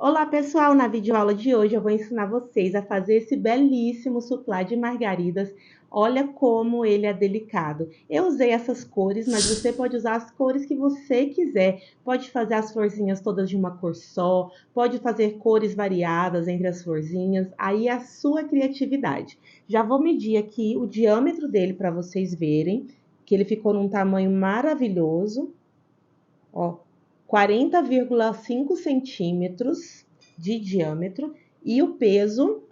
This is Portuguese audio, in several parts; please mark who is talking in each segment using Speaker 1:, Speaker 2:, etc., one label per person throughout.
Speaker 1: Olá pessoal, na videoaula de hoje eu vou ensinar vocês a fazer esse belíssimo suplá de margaridas. Olha como ele é delicado. Eu usei essas cores, mas você pode usar as cores que você quiser. Pode fazer as florzinhas todas de uma cor só, pode fazer cores variadas entre as florzinhas, aí é a sua criatividade. Já vou medir aqui o diâmetro dele para vocês verem, que ele ficou num tamanho maravilhoso. Ó, 40,5 centímetros de diâmetro e o peso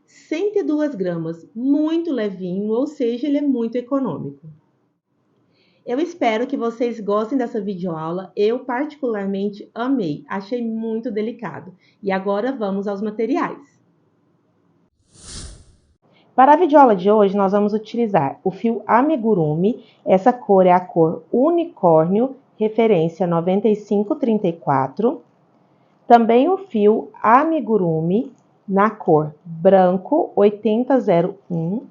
Speaker 1: 102 gramas, muito levinho, ou seja, ele é muito econômico. Eu espero que vocês gostem dessa videoaula, eu particularmente amei, achei muito delicado. E agora vamos aos materiais. Para a videoaula de hoje, nós vamos utilizar o fio amigurumi, essa cor é a cor unicórnio, referência 9534. Também o fio amigurumi, na cor branco 8001.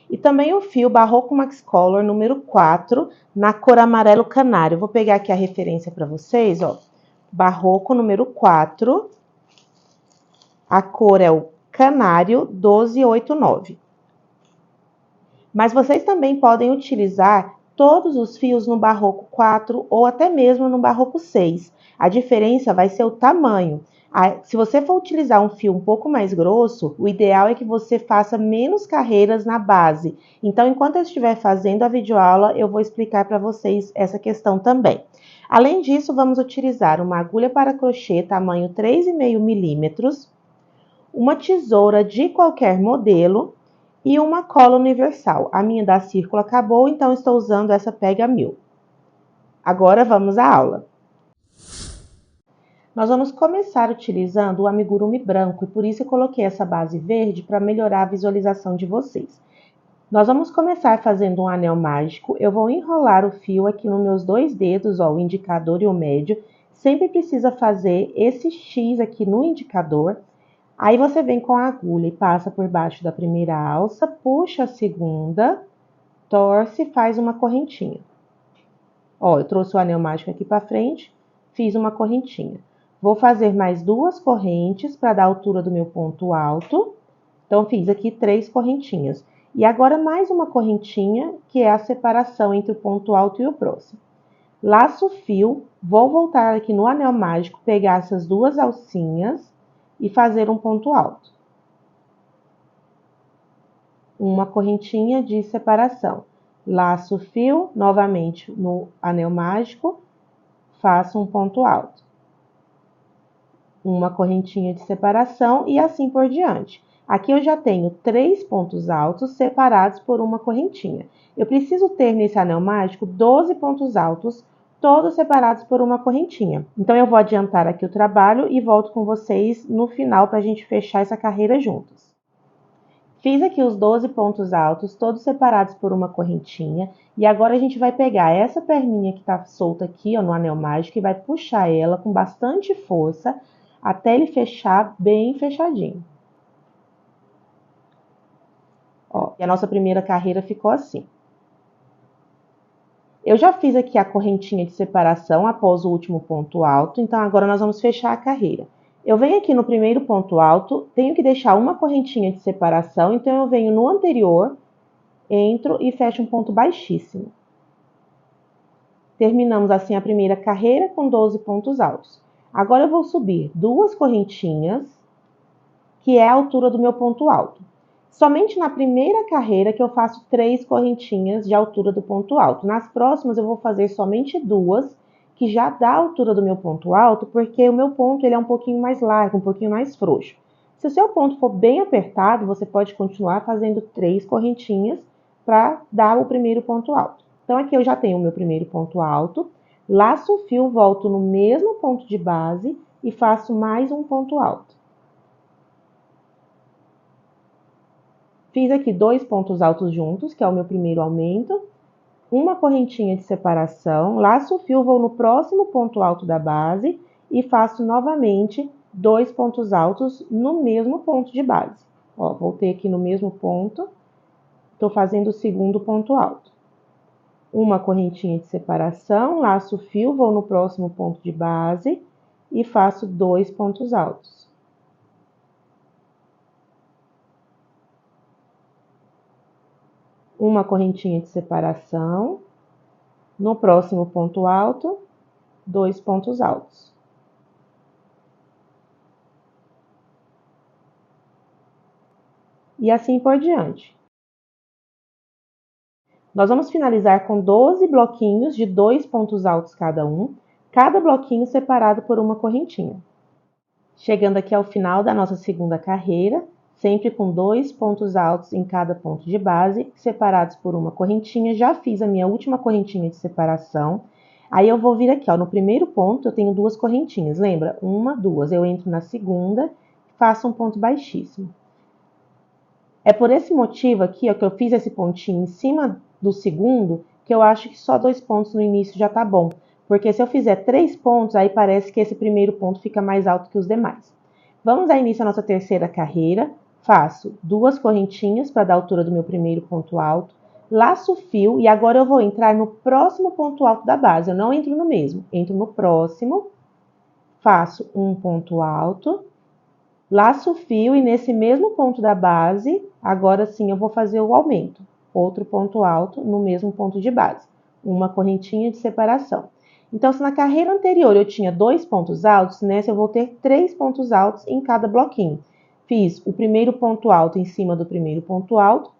Speaker 1: E também o fio Barroco Max Color número 4, na cor amarelo canário. Vou pegar aqui a referência para vocês, ó. Barroco número 4, a cor é o canário 1289. Mas vocês também podem utilizar todos os fios no Barroco 4 ou até mesmo no Barroco 6. A diferença vai ser o tamanho. Se você for utilizar um fio um pouco mais grosso, o ideal é que você faça menos carreiras na base. Então, enquanto eu estiver fazendo a videoaula, eu vou explicar para vocês essa questão também. Além disso, vamos utilizar uma agulha para crochê tamanho 3,5 milímetros, uma tesoura de qualquer modelo e uma cola universal. A minha da Círculo acabou, então estou usando essa Pega 1000. Agora vamos à aula. Nós vamos começar utilizando o amigurumi branco e por isso eu coloquei essa base verde para melhorar a visualização de vocês. Nós vamos começar fazendo um anel mágico. Eu vou enrolar o fio aqui nos meus dois dedos, ó, o indicador e o médio. Sempre precisa fazer esse X aqui no indicador. Aí você vem com a agulha e passa por baixo da primeira alça, puxa a segunda, torce e faz uma correntinha. Ó, eu trouxe o anel mágico aqui para frente, fiz uma correntinha. Vou fazer mais duas correntes para dar a altura do meu ponto alto. Então, fiz aqui 3 correntinhas. E agora mais uma correntinha, que é a separação entre o ponto alto e o próximo. Laço o fio, vou voltar aqui no anel mágico, pegar essas duas alcinhas e fazer um ponto alto. Uma correntinha de separação. Laço o fio, novamente no anel mágico, faço um ponto alto. Uma correntinha de separação e assim por diante. Aqui eu já tenho 3 pontos altos separados por uma correntinha. Eu preciso ter nesse anel mágico 12 pontos altos, todos separados por uma correntinha. Então, eu vou adiantar aqui o trabalho e volto com vocês no final para a gente fechar essa carreira juntos. Fiz aqui os 12 pontos altos, todos separados por uma correntinha. E agora a gente vai pegar essa perninha que está solta aqui, ó, no anel mágico, e vai puxar ela com bastante força, até ele fechar bem fechadinho. Ó, e a nossa primeira carreira ficou assim. Eu já fiz aqui a correntinha de separação após o último ponto alto, então agora nós vamos fechar a carreira. Eu venho aqui no primeiro ponto alto, tenho que deixar uma correntinha de separação, então eu venho no anterior, entro e fecho um ponto baixíssimo. Terminamos assim a primeira carreira com 12 pontos altos. Agora eu vou subir 2 correntinhas, que é a altura do meu ponto alto. Somente na primeira carreira que eu faço 3 correntinhas de altura do ponto alto. Nas próximas eu vou fazer somente 2, que já dá a altura do meu ponto alto, porque o meu ponto ele é um pouquinho mais largo, um pouquinho mais frouxo. Se o seu ponto for bem apertado, você pode continuar fazendo 3 correntinhas para dar o primeiro ponto alto. Então, aqui eu já tenho o meu primeiro ponto alto, laço o fio, volto no mesmo ponto de base e faço mais um ponto alto. Fiz aqui 2 pontos altos juntos, que é o meu primeiro aumento, uma correntinha de separação, laço o fio, vou no próximo ponto alto da base e faço novamente 2 pontos altos no mesmo ponto de base. Ó, voltei aqui no mesmo ponto, tô fazendo o segundo ponto alto. uma correntinha de separação, laço o fio, vou no próximo ponto de base e faço 2 pontos altos. Uma correntinha de separação, no próximo ponto alto, 2 pontos altos. E assim por diante. Nós vamos finalizar com 12 bloquinhos de 2 pontos altos cada bloquinho separado por uma correntinha. Chegando aqui ao final da nossa segunda carreira, sempre com 2 pontos altos em cada ponto de base, separados por uma correntinha. Já fiz a minha última correntinha de separação. Aí eu vou vir aqui, ó, no primeiro ponto eu tenho 2 correntinhas, lembra? 1, 2. Eu entro na segunda, faço um ponto baixíssimo. É por esse motivo aqui, ó, que eu fiz esse pontinho em cima do segundo, que eu acho que só 2 pontos no início já tá bom. Porque se eu fizer 3 pontos, aí parece que esse primeiro ponto fica mais alto que os demais. Vamos dar início à nossa terceira carreira. Faço 2 correntinhas para dar a altura do meu primeiro ponto alto. Laço o fio e agora eu vou entrar no próximo ponto alto da base. Eu não entro no mesmo, entro no próximo. Faço um ponto alto. Laço o fio e nesse mesmo ponto da base, agora sim eu vou fazer o aumento. Outro ponto alto no mesmo ponto de base. Uma correntinha de separação. Então, se na carreira anterior eu tinha 2 pontos altos, nessa eu vou ter 3 pontos altos em cada bloquinho. Fiz o primeiro ponto alto em cima do primeiro ponto alto.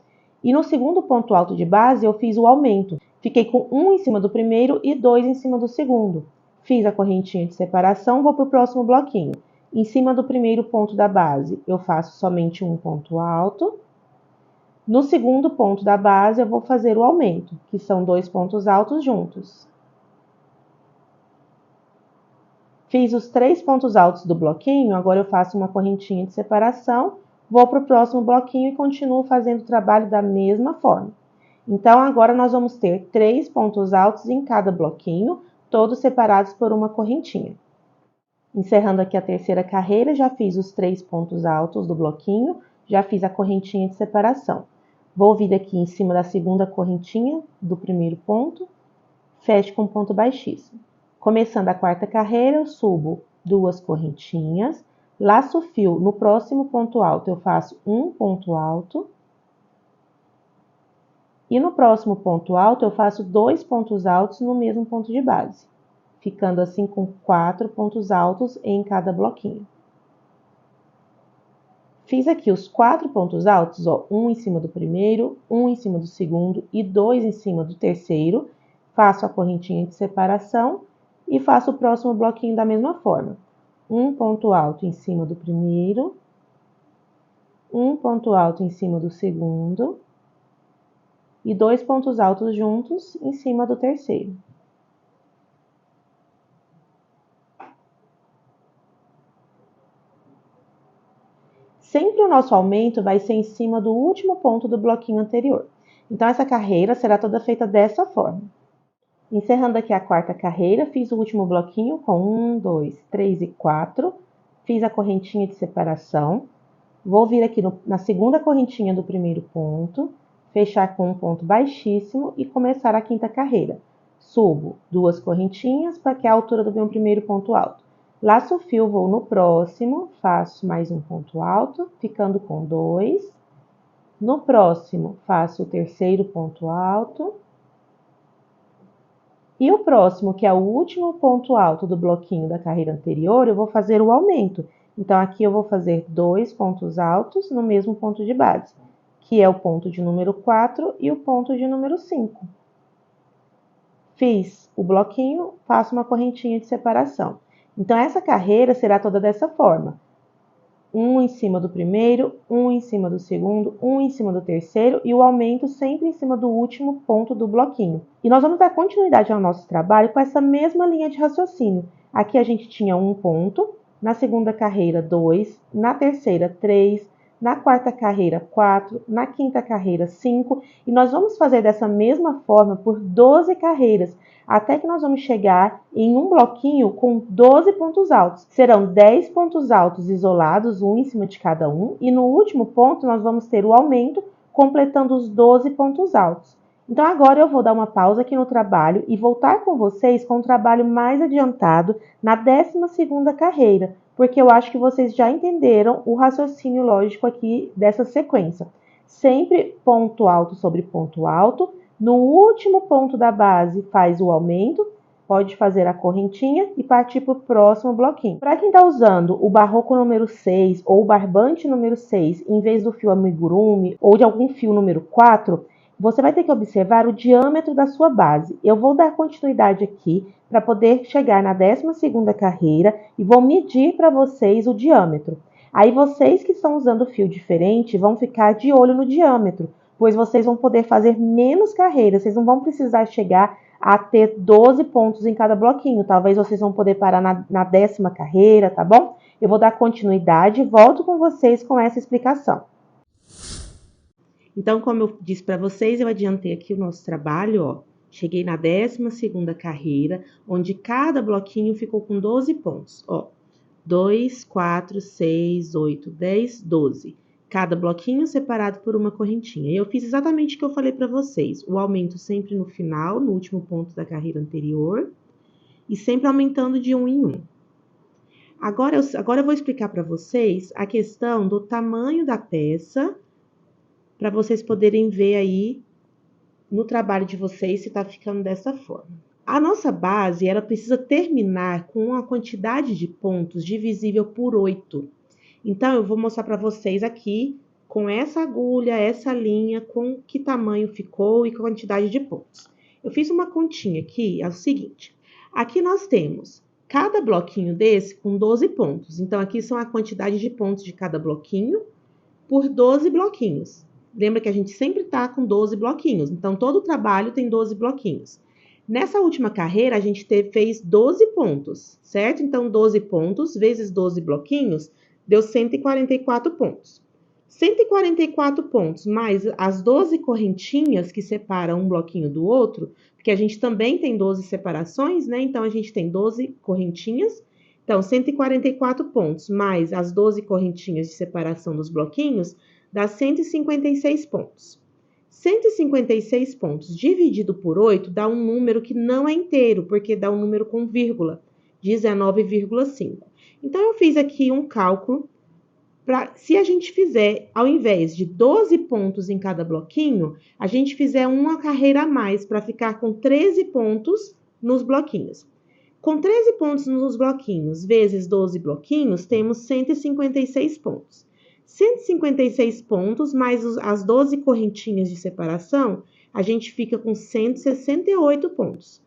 Speaker 1: E no segundo ponto alto de base eu fiz o aumento. Fiquei com 1 em cima do primeiro e 2 em cima do segundo. Fiz a correntinha de separação, vou para o próximo bloquinho. Em cima do primeiro ponto da base, eu faço somente um ponto alto. No segundo ponto da base, eu vou fazer o aumento, que são 2 pontos altos juntos. Fiz os 3 pontos altos do bloquinho, agora eu faço uma correntinha de separação, vou para o próximo bloquinho e continuo fazendo o trabalho da mesma forma. Então, agora nós vamos ter 3 pontos altos em cada bloquinho, todos separados por uma correntinha. Encerrando aqui a terceira carreira, já fiz os 3 pontos altos do bloquinho, já fiz a correntinha de separação. Vou vir aqui em cima da segunda correntinha do primeiro ponto, fecho com ponto baixíssimo. Começando a quarta carreira, eu subo 2 correntinhas, laço o fio, no próximo ponto alto eu faço um ponto alto, e no próximo ponto alto eu faço 2 pontos altos no mesmo ponto de base, ficando assim com 4 pontos altos em cada bloquinho. Fiz aqui os 4 pontos altos, ó, um em cima do primeiro, um em cima do segundo e 2 em cima do terceiro. Faço a correntinha de separação e faço o próximo bloquinho da mesma forma. Um ponto alto em cima do primeiro, um ponto alto em cima do segundo e 2 pontos altos juntos em cima do terceiro. Sempre o nosso aumento vai ser em cima do último ponto do bloquinho anterior. Então, essa carreira será toda feita dessa forma. Encerrando aqui a quarta carreira, fiz o último bloquinho com 1, 2, 3 e 4. Fiz a correntinha de separação. Vou vir aqui na segunda correntinha do primeiro ponto, fechar com um ponto baixíssimo e começar a quinta carreira. Subo 2 correntinhas para que é a altura do meu primeiro ponto alto. Laço o fio, vou no próximo, faço mais um ponto alto, ficando com 2. No próximo, faço o terceiro ponto alto. E o próximo, que é o último ponto alto do bloquinho da carreira anterior, eu vou fazer o aumento. Então, aqui eu vou fazer 2 pontos altos no mesmo ponto de base, que é o ponto de número 4 e o ponto de número 5. Fiz o bloquinho, faço uma correntinha de separação. Então, essa carreira será toda dessa forma. Um em cima do primeiro, um em cima do segundo, um em cima do terceiro e o aumento sempre em cima do último ponto do bloquinho. E nós vamos dar continuidade ao nosso trabalho com essa mesma linha de raciocínio. Aqui a gente tinha um ponto, na segunda carreira 2, na terceira 3, na quarta carreira 4, na quinta carreira 5 e nós vamos fazer dessa mesma forma por 12 carreiras, até que nós vamos chegar em um bloquinho com 12 pontos altos. Serão 10 pontos altos isolados, um em cima de cada um, e no último ponto nós vamos ter o aumento, completando os 12 pontos altos. Então agora eu vou dar uma pausa aqui no trabalho e voltar com vocês com um trabalho mais adiantado na 12ª carreira, porque eu acho que vocês já entenderam o raciocínio lógico aqui dessa sequência. Sempre ponto alto sobre ponto alto, no último ponto da base faz o aumento, pode fazer a correntinha e partir para o próximo bloquinho. Para quem está usando o barroco número 6 ou o barbante número 6, em vez do fio amigurumi ou de algum fio número 4, você vai ter que observar o diâmetro da sua base. Eu vou dar continuidade aqui para poder chegar na 12ª carreira e vou medir para vocês o diâmetro. Aí vocês que estão usando fio diferente vão ficar de olho no diâmetro, pois vocês vão poder fazer menos carreiras, vocês não vão precisar chegar a ter 12 pontos em cada bloquinho. Talvez vocês vão poder parar na 10ª carreira, tá bom? Eu vou dar continuidade e volto com vocês com essa explicação. Então, como eu disse para vocês, eu adiantei aqui o nosso trabalho, ó. Cheguei na 12ª carreira, onde cada bloquinho ficou com 12 pontos, ó. 2, 4, 6, 8, 10, 12. Cada bloquinho separado por uma correntinha. E eu fiz exatamente o que eu falei para vocês. O aumento sempre no final, no último ponto da carreira anterior. E sempre aumentando de 1 em 1. Agora eu vou explicar para vocês a questão do tamanho da peça, para vocês poderem ver aí no trabalho de vocês se tá ficando dessa forma. A nossa base, ela precisa terminar com uma quantidade de pontos divisível por 8. Então, eu vou mostrar para vocês aqui, com essa agulha, essa linha, com que tamanho ficou e quantidade de pontos. Eu fiz uma continha aqui, é o seguinte. Aqui nós temos cada bloquinho desse com 12 pontos. Então, aqui são a quantidade de pontos de cada bloquinho por 12 bloquinhos. Lembra que a gente sempre tá com 12 bloquinhos. Então, todo o trabalho tem 12 bloquinhos. Nessa última carreira, a gente fez 12 pontos, certo? Então, 12 pontos vezes 12 bloquinhos deu 144 pontos. 144 pontos mais as 12 correntinhas que separam um bloquinho do outro, porque a gente também tem 12 separações, né? Então, a gente tem 12 correntinhas. Então, 144 pontos mais as 12 correntinhas de separação dos bloquinhos dá 156 pontos. 156 pontos dividido por 8 dá um número que não é inteiro, porque dá um número com vírgula, 19,5. Então, eu fiz aqui um cálculo para, se a gente fizer, ao invés de 12 pontos em cada bloquinho, a gente fizer uma carreira a mais para ficar com 13 pontos nos bloquinhos. Com 13 pontos nos bloquinhos vezes 12 bloquinhos, temos 156 pontos. 156 pontos, mais as 12 correntinhas de separação, a gente fica com 168 pontos.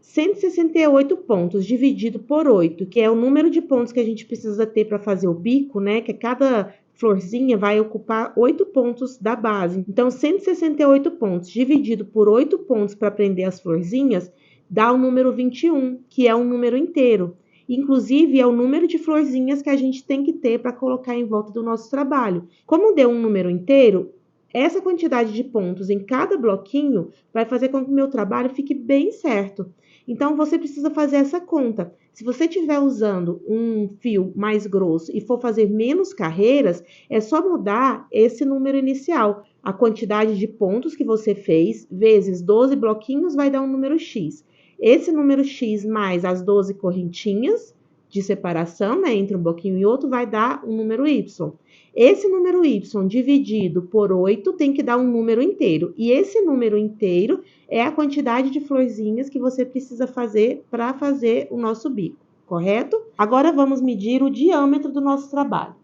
Speaker 1: 168 pontos dividido por 8, que é o número de pontos que a gente precisa ter para fazer o bico, né? Que cada florzinha vai ocupar 8 pontos da base. Então, 168 pontos dividido por 8 pontos para prender as florzinhas, dá o número 21, que é um número inteiro. Inclusive, é o número de florzinhas que a gente tem que ter para colocar em volta do nosso trabalho. Como deu um número inteiro, essa quantidade de pontos em cada bloquinho vai fazer com que o meu trabalho fique bem certo. Então, você precisa fazer essa conta. Se você estiver usando um fio mais grosso e for fazer menos carreiras, é só mudar esse número inicial. A quantidade de pontos que você fez, vezes 12 bloquinhos, vai dar um número X. Esse número X mais as 12 correntinhas de separação, né, entre um bloquinho e outro, vai dar um número Y. Esse número Y dividido por 8 tem que dar um número inteiro. E esse número inteiro é a quantidade de florzinhas que você precisa fazer para fazer o nosso bico, correto? Agora vamos medir o diâmetro do nosso trabalho.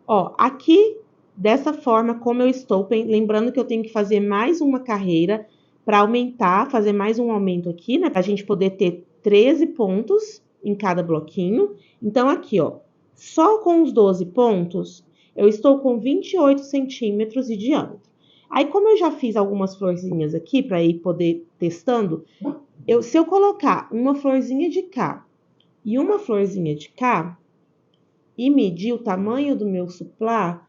Speaker 1: Ó, aqui, dessa forma como eu estou, lembrando que eu tenho que fazer mais uma carreira para aumentar, fazer mais um aumento aqui, né? Para a gente poder ter 13 pontos em cada bloquinho. Então, aqui, ó, só com os 12 pontos, eu estou com 28 centímetros de diâmetro. Aí, como eu já fiz algumas florzinhas aqui para ir poder testando, se eu colocar uma florzinha de cá e uma florzinha de cá e medir o tamanho do meu suplá,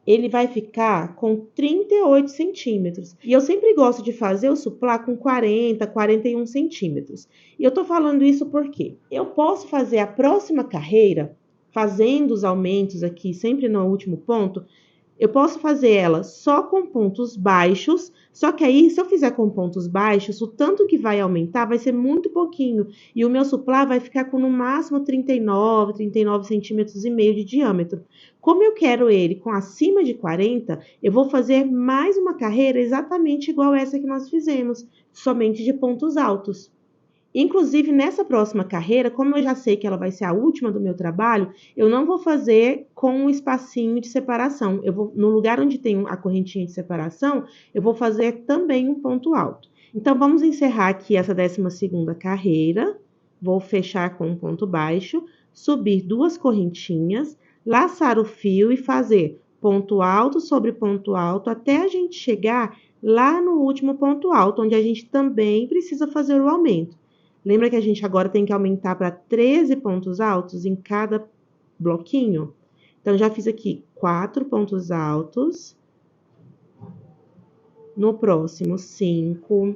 Speaker 1: ele vai ficar com 38 centímetros. E eu sempre gosto de fazer o suplá com 40, 41 centímetros. E eu tô falando isso porque eu posso fazer a próxima carreira, fazendo os aumentos aqui, sempre no último ponto, Eu posso fazer ela só com pontos baixos, só que aí, se eu fizer com pontos baixos, o tanto que vai aumentar vai ser muito pouquinho. E o meu suplá vai ficar com no máximo 39 centímetros e meio de diâmetro. Como eu quero ele com acima de 40, eu vou fazer mais uma carreira exatamente igual essa que nós fizemos, somente de pontos altos. Inclusive, nessa próxima carreira, como eu já sei que ela vai ser a última do meu trabalho, eu não vou fazer com um espacinho de separação. Eu vou, no lugar onde tem a correntinha de separação, eu vou fazer também um ponto alto. Então, vamos encerrar aqui essa 12ª carreira. Vou fechar com um ponto baixo, subir 2 correntinhas, laçar o fio e fazer ponto alto sobre ponto alto até a gente chegar lá no último ponto alto, onde a gente também precisa fazer o aumento. Lembra que a gente agora tem que aumentar para 13 pontos altos em cada bloquinho? Então, já fiz aqui 4 pontos altos. No próximo, 5.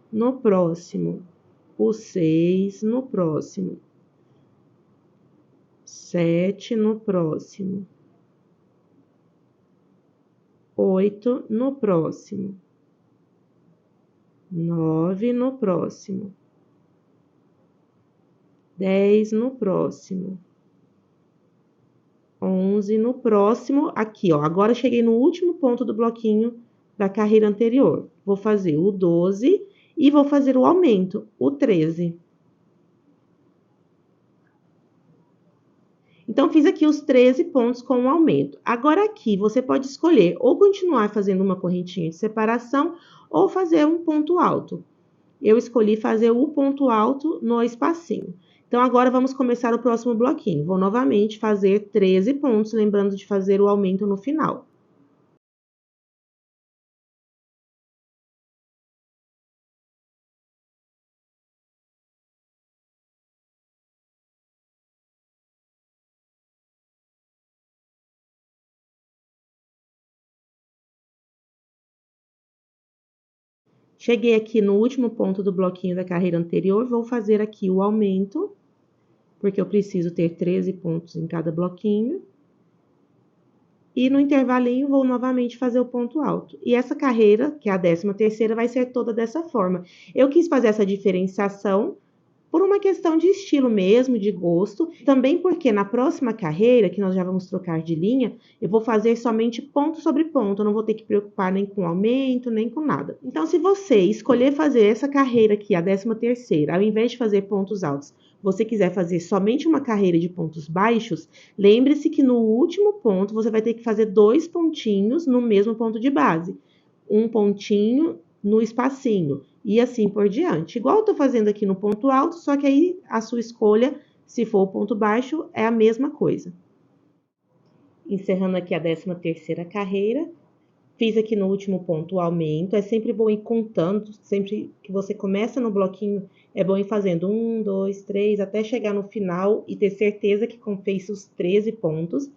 Speaker 1: No próximo, o 6. No próximo, 7. No próximo, 8. No próximo, 9. No próximo, 10 no próximo, 11 no próximo, aqui, ó. Agora cheguei no último ponto do bloquinho da carreira anterior. Vou fazer o 12 e vou fazer o aumento, o 13. Então, fiz aqui os 13 pontos com o aumento. Agora, aqui, você pode escolher ou continuar fazendo uma correntinha de separação ou fazer um ponto alto. Eu escolhi fazer o ponto alto no espacinho. Então, agora vamos começar o próximo bloquinho. Vou novamente fazer 13 pontos, lembrando de fazer o aumento no final. Cheguei aqui no último ponto do bloquinho da carreira anterior, vou fazer aqui o aumento, porque eu preciso ter 13 pontos em cada bloquinho. E no intervalinho, vou novamente fazer o ponto alto. E essa carreira, que é a 13ª, vai ser toda dessa forma. Eu quis fazer essa diferenciação por uma questão de estilo mesmo, de gosto. Também porque na próxima carreira, que nós já vamos trocar de linha, eu vou fazer somente ponto sobre ponto. Eu não vou ter que preocupar nem com aumento, nem com nada. Então, se você escolher fazer essa carreira aqui, a 13ª, ao invés de fazer pontos altos, você quiser fazer somente uma carreira de pontos baixos, lembre-se que no último ponto você vai ter que fazer 2 pontinhos no mesmo ponto de base. Um pontinho no espacinho e assim por diante. Igual eu tô fazendo aqui no ponto alto, só que aí a sua escolha, se for o ponto baixo, é a mesma coisa. Encerrando aqui a 13ª carreira, fiz aqui no último ponto o aumento. É sempre bom ir contando, sempre que você começa no bloquinho, é bom ir fazendo 1, 2, 3, até chegar no final e ter certeza que fez os 13 pontos.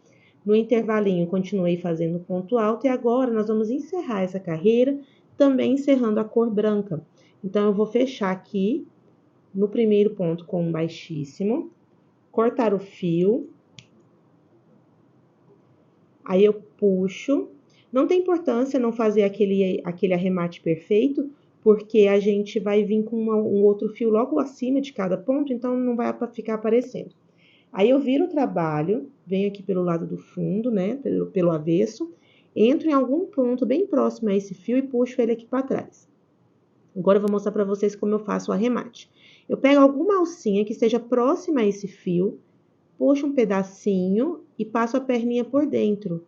Speaker 1: No intervalinho, continuei fazendo ponto alto e agora nós vamos encerrar essa carreira, também encerrando a cor branca. Então, eu vou fechar aqui no primeiro ponto com um baixíssimo, cortar o fio, aí eu puxo. Não tem importância não fazer aquele arremate perfeito, porque a gente vai vir com um outro fio logo acima de cada ponto, então não vai ficar aparecendo. Aí eu viro o trabalho, venho aqui pelo lado do fundo, né, pelo avesso, entro em algum ponto bem próximo a esse fio e puxo ele aqui para trás. Agora eu vou mostrar para vocês como eu faço o arremate. Eu pego alguma alcinha que esteja próxima a esse fio, puxo um pedacinho e passo a perninha por dentro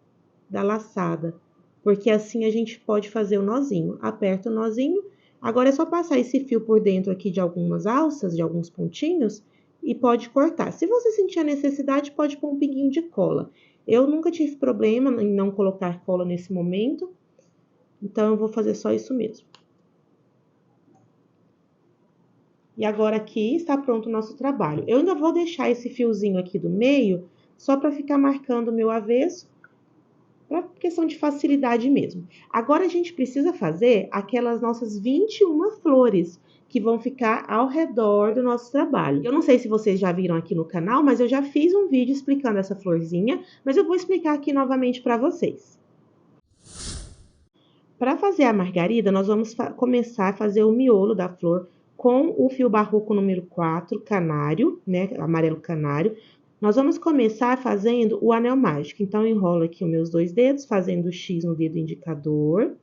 Speaker 1: da laçada, porque assim a gente pode fazer o nozinho. Aperto o nozinho, agora é só passar esse fio por dentro aqui de algumas alças, de alguns pontinhos, e pode cortar. Se você sentir a necessidade, pode pôr um pinguinho de cola. Eu nunca tive problema em não colocar cola nesse momento, então eu vou fazer só isso mesmo. E agora aqui está pronto o nosso trabalho. Eu ainda vou deixar esse fiozinho aqui do meio, só para ficar marcando o meu avesso, para questão de facilidade mesmo. Agora a gente precisa fazer aquelas nossas 21 flores, que vão ficar ao redor do nosso trabalho. Eu não sei se vocês já viram aqui no canal, mas eu já fiz um vídeo explicando essa florzinha, mas eu vou explicar aqui novamente para vocês. Para fazer a margarida, nós vamos começar a fazer o miolo da flor com o fio barroco número 4, canário, né, amarelo canário. Nós vamos começar fazendo o anel mágico. Então, eu enrolo aqui os meus 2 dedos, fazendo o X no dedo indicador.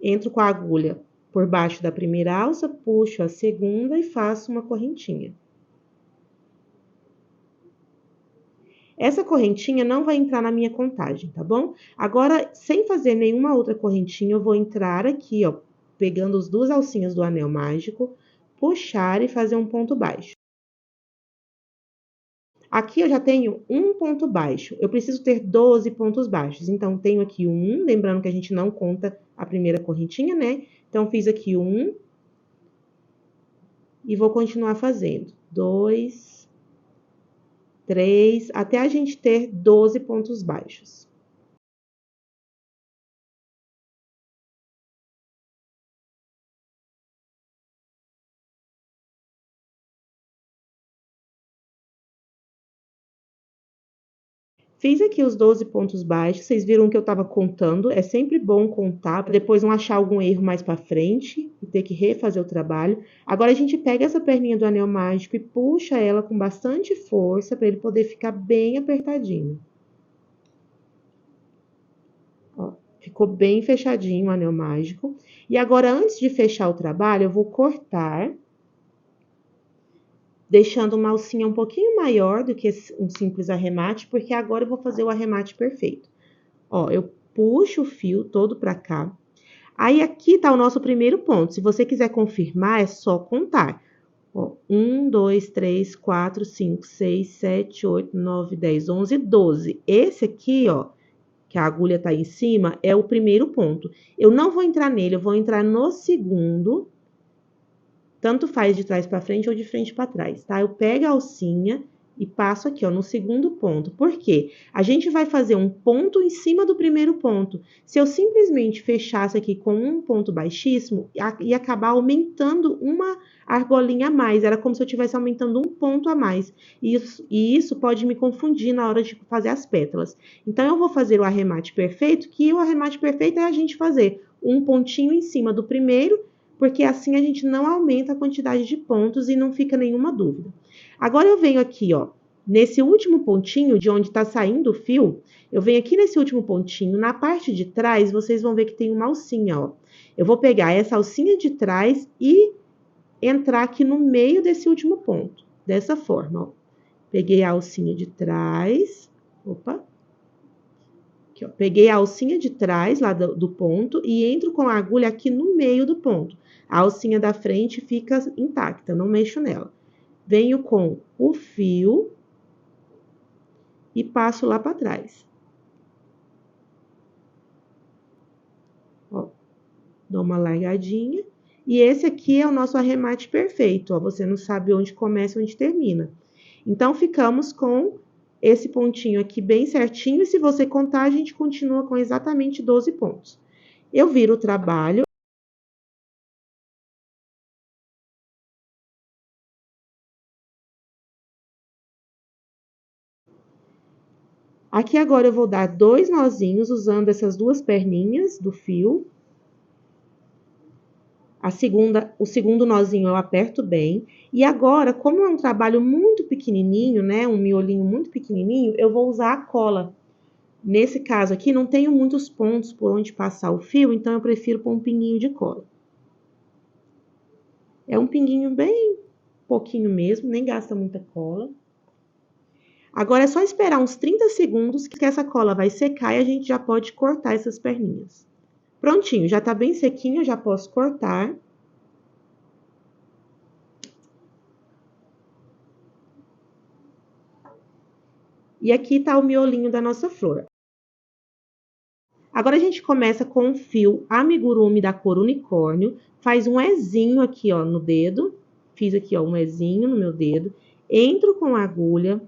Speaker 1: Entro com a agulha por baixo da primeira alça, puxo a segunda e faço uma correntinha. Essa correntinha não vai entrar na minha contagem, tá bom? Agora, sem fazer nenhuma outra correntinha, eu vou entrar aqui, ó, pegando as 2 alcinhas do anel mágico, puxar e fazer um ponto baixo. Aqui eu já tenho um ponto baixo, eu preciso ter 12 pontos baixos. Então, tenho aqui um, lembrando que a gente não conta a primeira correntinha, né? Então, fiz aqui um e vou continuar fazendo. 2, 3, até a gente ter 12 pontos baixos. Fiz aqui os 12 pontos baixos, vocês viram que eu estava contando, é sempre bom contar, para depois não achar algum erro mais para frente e ter que refazer o trabalho. Agora, a gente pega essa perninha do anel mágico e puxa ela com bastante força, para ele poder ficar bem apertadinho. Ó, ficou bem fechadinho o anel mágico. E agora, antes de fechar o trabalho, eu vou cortar, deixando uma alcinha um pouquinho maior do que um simples arremate, porque agora eu vou fazer o arremate perfeito. Ó, eu puxo o fio todo pra cá. Aí, aqui tá o nosso primeiro ponto. Se você quiser confirmar, é só contar. Ó, 1, 2, 3, 4, 5, 6, 7, 8, 9, 10, 11, 12. Esse aqui, ó, que a agulha tá em cima, é o primeiro ponto. Eu não vou entrar nele, eu vou entrar no segundo. Tanto faz de trás para frente ou de frente para trás, tá? Eu pego a alcinha e passo aqui, ó, no segundo ponto. Por quê? A gente vai fazer um ponto em cima do primeiro ponto. Se eu simplesmente fechasse aqui com um ponto baixíssimo, ia acabar aumentando uma argolinha a mais. Era como se eu estivesse aumentando um ponto a mais. E isso pode me confundir na hora de fazer as pétalas. Então, eu vou fazer o arremate perfeito, que o arremate perfeito é a gente fazer um pontinho em cima do primeiro, porque assim a gente não aumenta a quantidade de pontos e não fica nenhuma dúvida. Agora, eu venho aqui, ó, nesse último pontinho, de onde tá saindo o fio, eu venho aqui nesse último pontinho, na parte de trás, vocês vão ver que tem uma alcinha, ó. Eu vou pegar essa alcinha de trás e entrar aqui no meio desse último ponto, dessa forma, ó. Peguei a alcinha de trás, opa. Aqui, ó, peguei a alcinha de trás, lá do ponto, e entro com a agulha aqui no meio do ponto. A alcinha da frente fica intacta, não mexo nela. Venho com o fio e passo lá para trás. Ó, dou uma largadinha. E esse aqui é o nosso arremate perfeito, ó. Você não sabe onde começa e onde termina. Então, ficamos com esse pontinho aqui bem certinho. E se você contar, a gente continua com exatamente 12 pontos. Eu viro o trabalho. Aqui agora eu vou dar 2 nozinhos usando essas 2 perninhas do fio. O segundo nozinho eu aperto bem. E agora, como é um trabalho muito pequenininho, né, um miolinho muito pequenininho, eu vou usar a cola. Nesse caso aqui, não tenho muitos pontos por onde passar o fio, então eu prefiro pôr um pinguinho de cola. É um pinguinho bem pouquinho mesmo, nem gasta muita cola. Agora, é só esperar uns 30 segundos que essa cola vai secar e a gente já pode cortar essas perninhas. Prontinho, já tá bem sequinho, eu já posso cortar. E aqui tá o miolinho da nossa flor. Agora, a gente começa com o fio amigurumi da cor unicórnio, faz um Ezinho aqui, ó, no dedo. Fiz aqui, ó, um Ezinho no meu dedo. Entro com a agulha,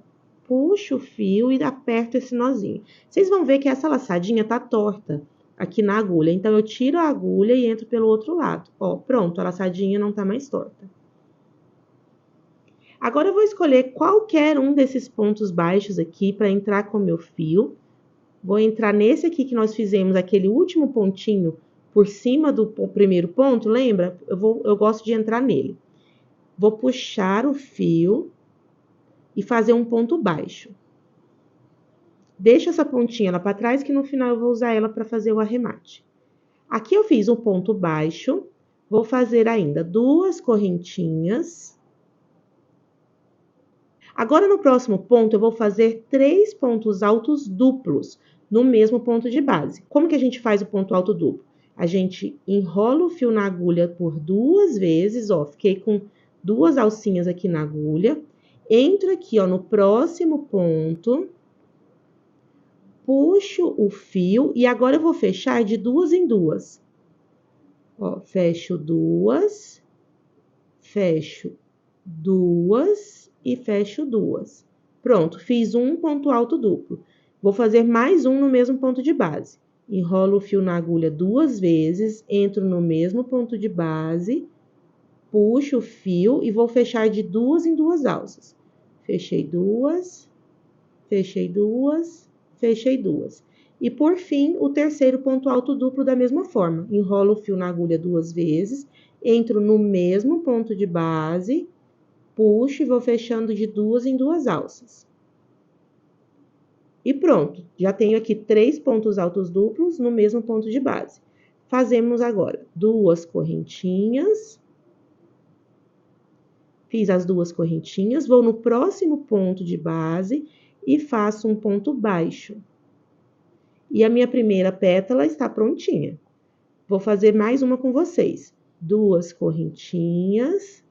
Speaker 1: puxo o fio e aperto esse nozinho. Vocês vão ver que essa laçadinha tá torta aqui na agulha. Então, eu tiro a agulha e entro pelo outro lado. Ó, pronto, a laçadinha não tá mais torta. Agora, eu vou escolher qualquer um desses pontos baixos aqui para entrar com o meu fio. Vou entrar nesse aqui que nós fizemos aquele último pontinho por cima do primeiro ponto, lembra? Eu gosto de entrar nele. Vou puxar o fio e fazer um ponto baixo. Deixa essa pontinha lá para trás, que no final eu vou usar ela para fazer o arremate. Aqui eu fiz um ponto baixo, vou fazer ainda 2 correntinhas. Agora, no próximo ponto, eu vou fazer 3 pontos altos duplos no mesmo ponto de base. Como que a gente faz o ponto alto duplo? A gente enrola o fio na agulha por 2 vezes, ó, fiquei com 2 alcinhas aqui na agulha. Entro aqui, ó, no próximo ponto, puxo o fio e agora eu vou fechar de 2 em 2. Ó, fecho 2, fecho 2 e fecho 2. Pronto, fiz um ponto alto duplo. Vou fazer mais um no mesmo ponto de base. Enrolo o fio na agulha 2 vezes, entro no mesmo ponto de base, puxo o fio e vou fechar de 2 em 2 alças. Fechei 2, fechei 2, fechei 2. E por fim, o terceiro ponto alto duplo da mesma forma. Enrolo o fio na agulha 2 vezes, entro no mesmo ponto de base, puxo e vou fechando de 2 em 2 alças. E pronto, já tenho aqui 3 pontos altos duplos no mesmo ponto de base. Fazemos agora 2 correntinhas. Fiz as 2 correntinhas, vou no próximo ponto de base e faço um ponto baixo. E a minha primeira pétala está prontinha. Vou fazer mais uma com vocês. 2 correntinhas.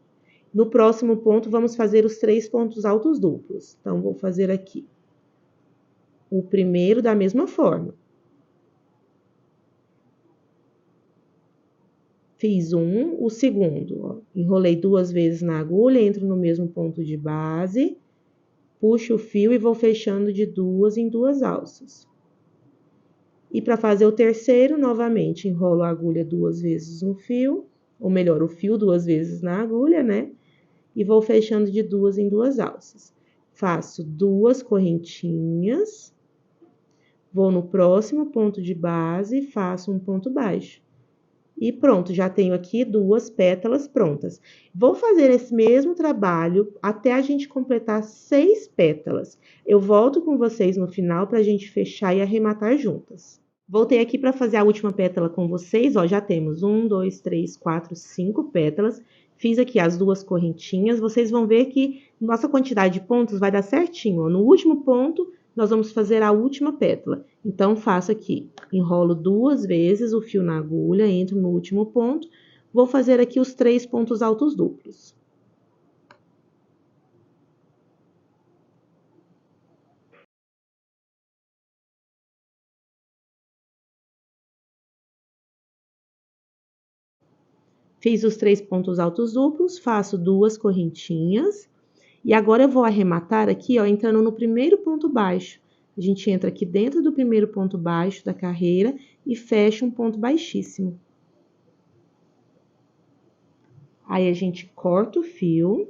Speaker 1: No próximo ponto, vamos fazer os 3 pontos altos duplos. Então, vou fazer aqui o primeiro da mesma forma. Fiz um, o segundo, ó, enrolei 2 vezes na agulha, entro no mesmo ponto de base, puxo o fio e vou fechando de 2 em 2 alças. E para fazer o terceiro, novamente, enrolo a agulha 2 vezes no fio, ou melhor, o fio 2 vezes na agulha, né? E vou fechando de 2 em 2 alças. Faço 2 correntinhas, vou no próximo ponto de base e faço um ponto baixo. E pronto, já tenho aqui 2 pétalas prontas. Vou fazer esse mesmo trabalho até a gente completar 6 pétalas. Eu volto com vocês no final para a gente fechar e arrematar juntas. Voltei aqui para fazer a última pétala com vocês, ó, já temos 1, 2, 3, 4, 5 pétalas. Fiz aqui as 2 correntinhas, vocês vão ver que nossa quantidade de pontos vai dar certinho, ó. No último ponto, nós vamos fazer a última pétala. Então, faço aqui, enrolo 2 vezes o fio na agulha, entro no último ponto, vou fazer aqui os 3 pontos altos duplos. Fiz os 3 pontos altos duplos, faço 2 correntinhas, e agora eu vou arrematar aqui, ó, entrando no primeiro ponto baixo. A gente entra aqui dentro do primeiro ponto baixo da carreira e fecha um ponto baixíssimo. Aí, a gente corta o fio,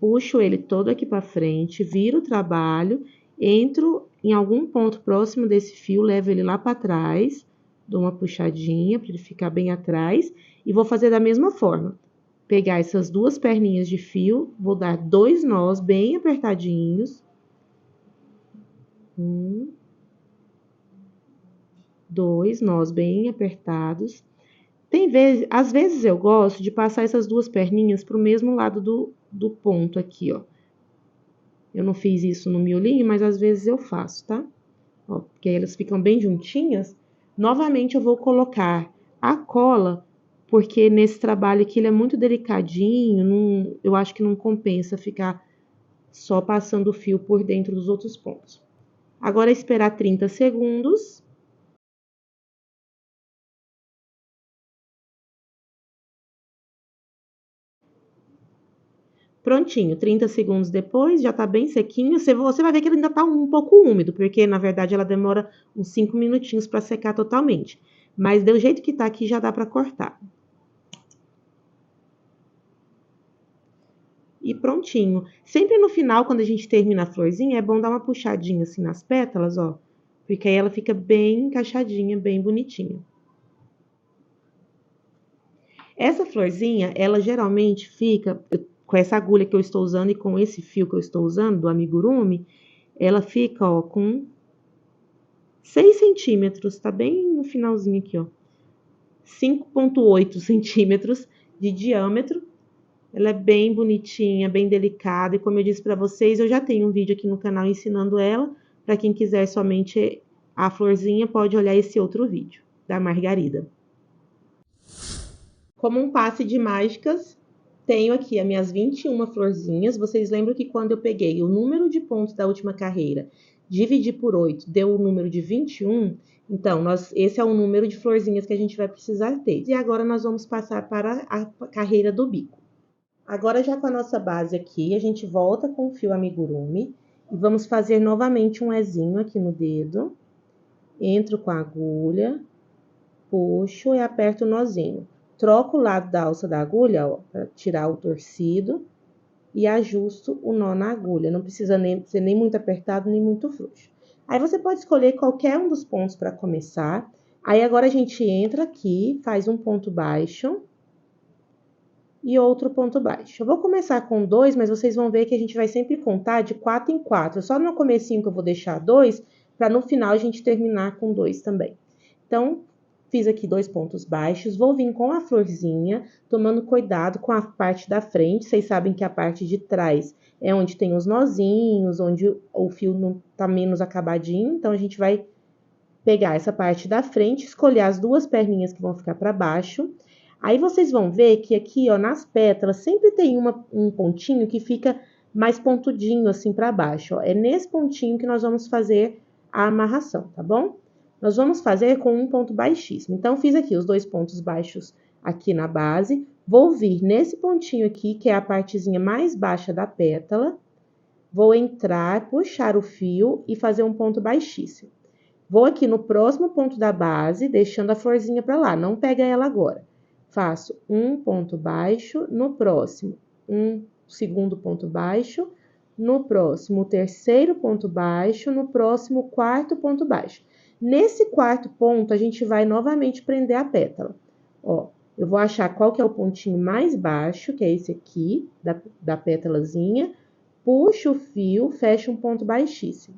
Speaker 1: puxo ele todo aqui pra frente, viro o trabalho, entro em algum ponto próximo desse fio, levo ele lá pra trás, dou uma puxadinha pra ele ficar bem atrás, e vou fazer da mesma forma. Pegar essas 2 perninhas de fio, vou dar 2 nós bem apertadinhos. 1, 2 nós bem apertados. Às vezes eu gosto de passar essas 2 perninhas pro mesmo lado do ponto aqui, ó. Eu não fiz isso no miolinho, mas às vezes eu faço, tá? Ó, porque aí elas ficam bem juntinhas. Novamente eu vou colocar a cola, porque nesse trabalho aqui ele é muito delicadinho, eu acho que não compensa ficar só passando o fio por dentro dos outros pontos. Agora, esperar 30 segundos. Prontinho, 30 segundos depois, já tá bem sequinho. Você vai ver que ele ainda tá um pouco úmido, porque, na verdade, ela demora uns 5 minutinhos para secar totalmente. Mas, do jeito que tá aqui, já dá para cortar. E prontinho. Sempre no final, quando a gente termina a florzinha, é bom dar uma puxadinha assim nas pétalas, ó. Porque aí ela fica bem encaixadinha, bem bonitinha. Essa florzinha, ela geralmente fica, com essa agulha que eu estou usando e com esse fio que eu estou usando, do amigurumi, ela fica, ó, com 6 centímetros, tá bem no finalzinho aqui, ó. 5,8 centímetros de diâmetro. Ela é bem bonitinha, bem delicada. E como eu disse para vocês, eu já tenho um vídeo aqui no canal ensinando ela. Para quem quiser somente a florzinha, pode olhar esse outro vídeo, da Margarida. Como um passe de mágicas, tenho aqui as minhas 21 florzinhas. Vocês lembram que quando eu peguei o número de pontos da última carreira, dividi por 8, deu o número de 21? Então, esse é o número de florzinhas que a gente vai precisar ter. E agora nós vamos passar para a carreira do bico. Agora, já com a nossa base aqui, a gente volta com o fio amigurumi e vamos fazer novamente um Ezinho aqui no dedo. Entro com a agulha, puxo e aperto o nozinho. Troco o lado da alça da agulha, ó, para tirar o torcido e ajusto o nó na agulha. Não precisa ser nem muito apertado, nem muito frouxo. Aí você pode escolher qualquer um dos pontos para começar. Aí agora a gente entra aqui, faz um ponto baixo e outro ponto baixo. Eu vou começar com 2, mas vocês vão ver que a gente vai sempre contar de 4 em 4. Só no comecinho que eu vou deixar 2, para no final a gente terminar com 2 também. Então, fiz aqui 2 pontos baixos, vou vir com a florzinha, tomando cuidado com a parte da frente. Vocês sabem que a parte de trás é onde tem os nozinhos, onde o fio não tá menos acabadinho. Então, a gente vai pegar essa parte da frente, escolher as duas perninhas que vão ficar para baixo. Aí vocês vão ver que aqui, ó, nas pétalas, sempre tem um pontinho que fica mais pontudinho, assim, para baixo, ó. É nesse pontinho que nós vamos fazer a amarração, tá bom? Nós vamos fazer com um ponto baixíssimo. Então, fiz aqui os 2 pontos baixos aqui na base. Vou vir nesse pontinho aqui, que é a partezinha mais baixa da pétala. Vou entrar, puxar o fio e fazer um ponto baixíssimo. Vou aqui no próximo ponto da base, deixando a florzinha para lá, não pega ela agora. Faço um ponto baixo, no próximo, um segundo ponto baixo, no próximo, o terceiro ponto baixo, no próximo, o quarto ponto baixo. Nesse quarto ponto, a gente vai novamente prender a pétala. Ó, eu vou achar qual que é o pontinho mais baixo, que é esse aqui, da pétalazinha, puxo o fio, fecho um ponto baixíssimo.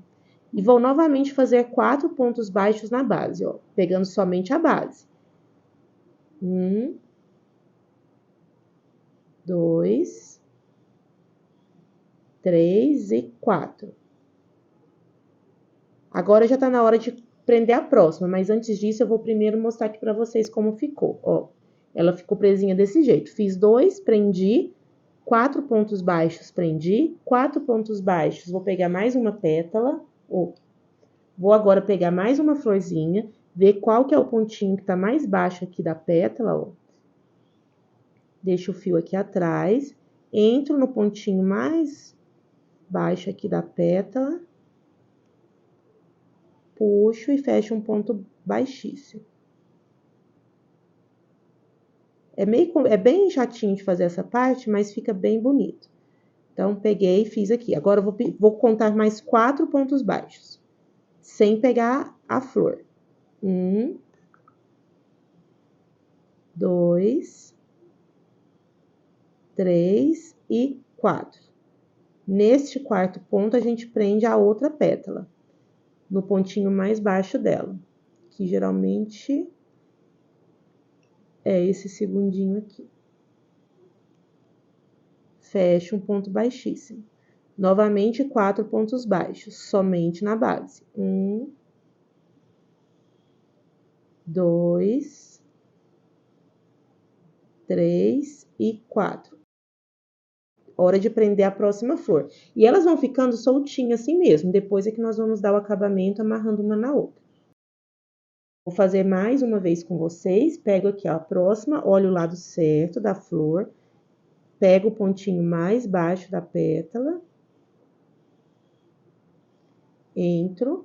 Speaker 1: E vou novamente fazer 4 pontos baixos na base, ó, pegando somente a base. 1, 2, 3 e 4. Agora já tá na hora de prender a próxima, mas antes disso eu vou primeiro mostrar aqui pra vocês como ficou, ó. Ela ficou presinha desse jeito. Fiz 2, prendi, 4 pontos baixos, prendi, 4 pontos baixos, vou pegar mais uma pétala, ó. Vou agora pegar mais uma florzinha, ver qual que é o pontinho que tá mais baixo aqui da pétala, ó. Deixo o fio aqui atrás, entro no pontinho mais baixo aqui da pétala, puxo e fecho um ponto baixíssimo. É bem chatinho de fazer essa parte, mas fica bem bonito. Então, peguei e fiz aqui. Agora, eu vou contar mais 4 pontos baixos, sem pegar a flor. 1, 2, 3 e 4. Neste quarto ponto, a gente prende a outra pétala, no pontinho mais baixo dela, que geralmente é esse segundinho aqui. Fecho um ponto baixíssimo. Novamente, 4 pontos baixos, somente na base. 1, 2, 3 e 4. Hora de prender a próxima flor. E elas vão ficando soltinhas assim mesmo. Depois é que nós vamos dar o acabamento amarrando uma na outra. Vou fazer mais uma vez com vocês. Pego aqui, ó, a próxima, olho o lado certo da flor. Pego o pontinho mais baixo da pétala. Entro.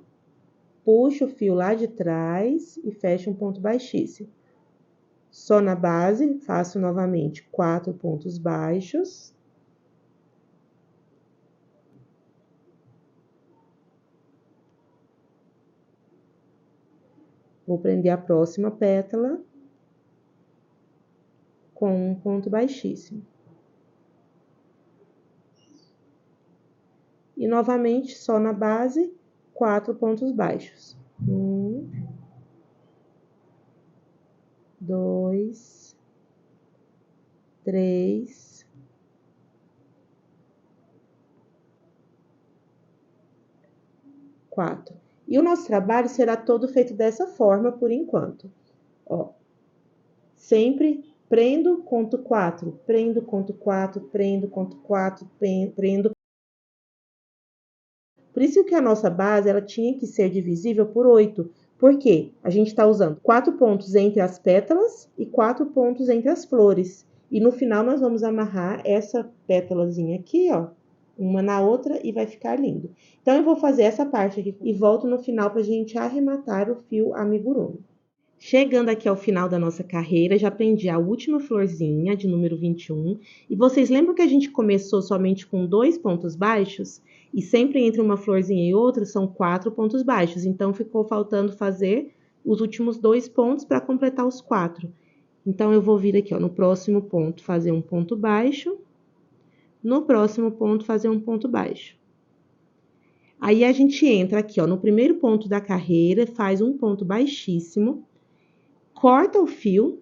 Speaker 1: Puxo o fio lá de trás e fecho um ponto baixíssimo. Só na base, faço novamente 4 pontos baixos. Vou prender a próxima pétala com um ponto baixíssimo. E novamente, só na base, 4 pontos baixos. 1, 2, 3, 4. E o nosso trabalho será todo feito dessa forma por enquanto. Ó, sempre prendo, conto 4, prendo, conto 4, prendo, conto 4, prendo. Por isso que a nossa base ela tinha que ser divisível por 8. Por quê? A gente está usando 4 pontos entre as pétalas e 4 pontos entre as flores. E no final nós vamos amarrar essa pétalazinha aqui, ó, uma na outra e vai ficar lindo. Então, eu vou fazer essa parte aqui e volto no final para a gente arrematar o fio amigurumi. Chegando aqui ao final da nossa carreira, já prendi a última florzinha de número 21. E vocês lembram que a gente começou somente com 2 pontos baixos? E sempre entre uma florzinha e outra são 4 pontos baixos. Então, ficou faltando fazer os últimos 2 pontos para completar os 4. Então, eu vou vir aqui, ó, no próximo ponto fazer um ponto baixo. No próximo ponto fazer um ponto baixo. Aí, a gente entra aqui, ó, no primeiro ponto da carreira, faz um ponto baixíssimo. Corta o fio.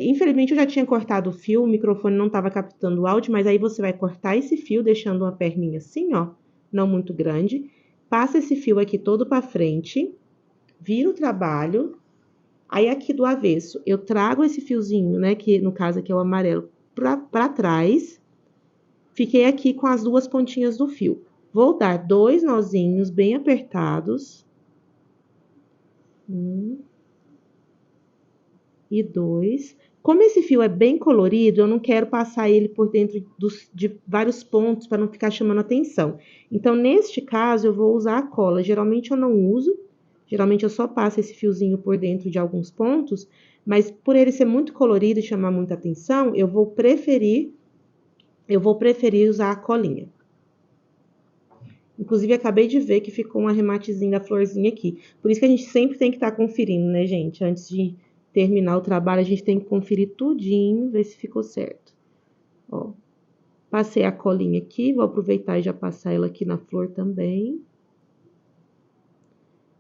Speaker 1: Infelizmente, eu já tinha cortado o fio, o microfone não estava captando o áudio, mas aí você vai cortar esse fio, deixando uma perninha assim, ó, não muito grande. Passa esse fio aqui todo para frente, vira o trabalho. Aí, aqui do avesso, eu trago esse fiozinho, né, que no caso aqui é o amarelo, para trás. Fiquei aqui com as 2 pontinhas do fio. Vou dar 2 nozinhos bem apertados. 1 e 2. Como esse fio é bem colorido, eu não quero passar ele por dentro de vários pontos para não ficar chamando atenção. Então, neste caso, eu vou usar a cola. Geralmente eu não uso, geralmente eu só passo esse fiozinho por dentro de alguns pontos, mas por ele ser muito colorido e chamar muita atenção, eu vou preferir usar a colinha. Inclusive, acabei de ver que ficou um arrematezinho da florzinha aqui. Por isso que a gente sempre tem que estar conferindo, né, gente? Antes de terminar o trabalho, a gente tem que conferir tudinho, ver se ficou certo. Ó, passei a colinha aqui, vou aproveitar e já passar ela aqui na flor também.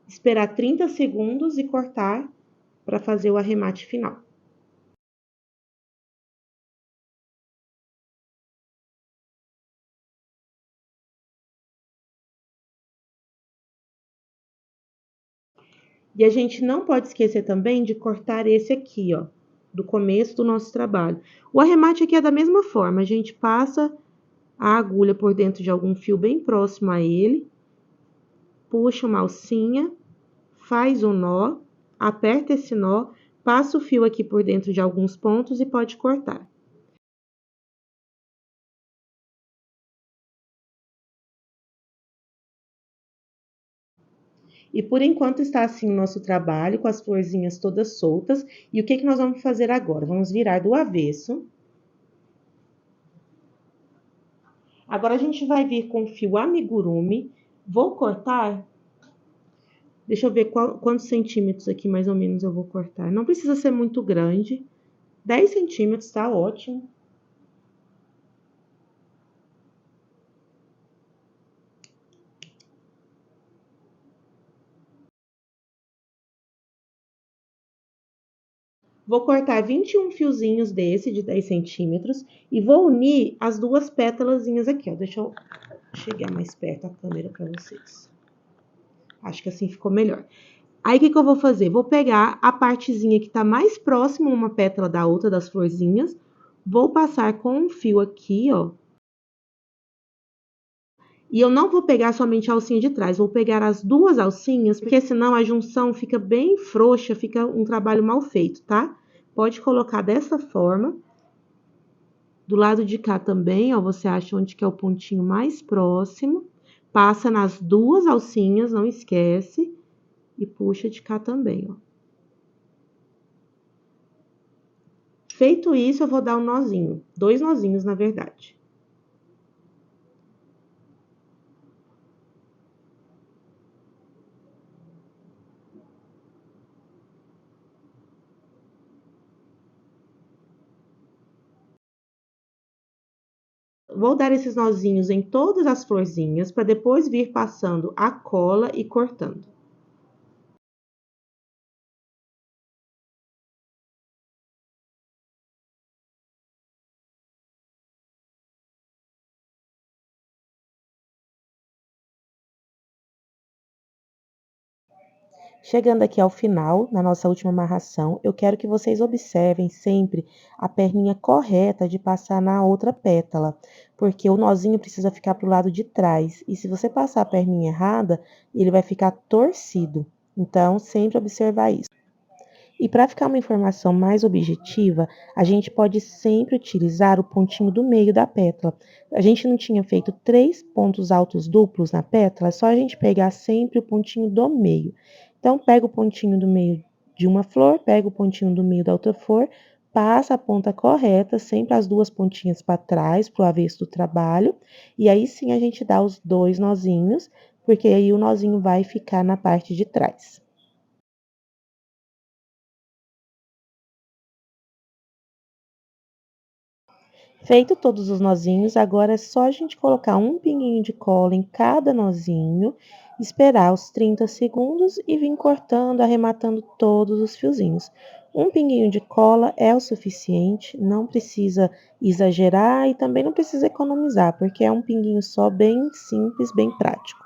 Speaker 1: Esperar 30 segundos e cortar para fazer o arremate final. E a gente não pode esquecer também de cortar esse aqui, ó, do começo do nosso trabalho. O arremate aqui é da mesma forma, a gente passa a agulha por dentro de algum fio bem próximo a ele, puxa uma alcinha, faz um nó, aperta esse nó, passa o fio aqui por dentro de alguns pontos e pode cortar. E por enquanto está assim o nosso trabalho, com as florzinhas todas soltas. E o que nós vamos fazer agora? Vamos virar do avesso. Agora, a gente vai vir com o fio amigurumi. Vou cortar. Deixa eu ver quantos centímetros aqui, mais ou menos, eu vou cortar. Não precisa ser muito grande. 10 centímetros, tá ótimo. Vou cortar 21 fiozinhos desse, de 10 centímetros, e vou unir as 2 pétalazinhas aqui, ó. Deixa eu chegar mais perto a câmera para vocês. Acho que assim ficou melhor. Aí, o que eu vou fazer? Vou pegar a partezinha que tá mais próxima uma pétala da outra, das florzinhas, vou passar com um fio aqui, ó. E eu não vou pegar somente a alcinha de trás, vou pegar as 2 alcinhas, porque senão a junção fica bem frouxa, fica um trabalho mal feito, tá? Pode colocar dessa forma. Do lado de cá também, ó, você acha onde que é o pontinho mais próximo. Passa nas 2 alcinhas, não esquece. E puxa de cá também, ó. Feito isso, eu vou dar um nozinho. 2 nozinhos, na verdade. Vou dar esses nozinhos em todas as florzinhas para depois vir passando a cola e cortando. Chegando aqui ao final, na nossa última amarração, eu quero que vocês observem sempre a perninha correta de passar na outra pétala, porque o nozinho precisa ficar para o lado de trás, e se você passar a perninha errada, ele vai ficar torcido. Então, sempre observar isso. E para ficar uma informação mais objetiva, a gente pode sempre utilizar o pontinho do meio da pétala. A gente não tinha feito 3 pontos altos duplos na pétala, é só a gente pegar sempre o pontinho do meio. Então, pega o pontinho do meio de uma flor, pega o pontinho do meio da outra flor, passa a ponta correta, sempre as duas pontinhas para trás, para o avesso do trabalho, e aí sim a gente dá os 2 nozinhos, porque aí o nozinho vai ficar na parte de trás. Feito todos os nozinhos, agora é só a gente colocar um pinguinho de cola em cada nozinho, esperar os 30 segundos e vir cortando, arrematando todos os fiozinhos. Um pinguinho de cola é o suficiente, não precisa exagerar e também não precisa economizar, porque é um pinguinho só bem simples, bem prático.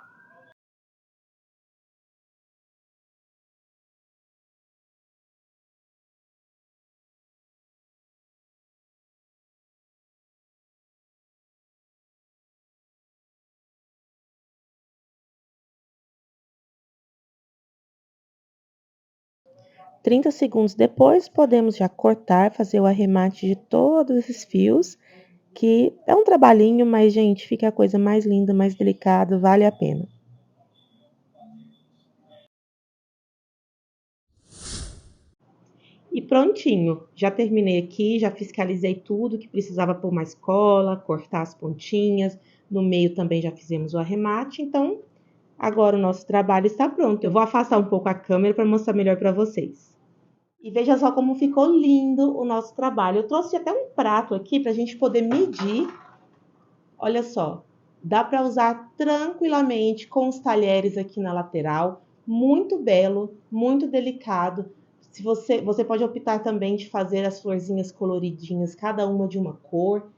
Speaker 1: 30 segundos depois, podemos já cortar, fazer o arremate de todos esses fios, que é um trabalhinho, mas, gente, fica a coisa mais linda, mais delicada, vale a pena. E prontinho, já terminei aqui, já fiscalizei tudo que precisava pôr mais cola, cortar as pontinhas, no meio também já fizemos o arremate, então agora o nosso trabalho está pronto. Eu vou afastar um pouco a câmera para mostrar melhor para vocês. E veja só como ficou lindo o nosso trabalho. Eu trouxe até um prato aqui para a gente poder medir. Olha só, dá para usar tranquilamente com os talheres aqui na lateral. Muito belo, muito delicado. Se você pode optar também de fazer as florzinhas coloridinhas, cada uma de uma cor.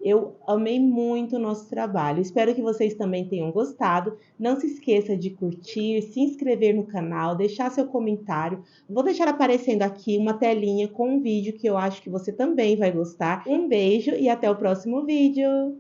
Speaker 1: Eu amei muito o nosso trabalho. Espero que vocês também tenham gostado. Não se esqueça de curtir, se inscrever no canal, deixar seu comentário. Vou deixar aparecendo aqui uma telinha com um vídeo que eu acho que você também vai gostar. Um beijo e até o próximo vídeo!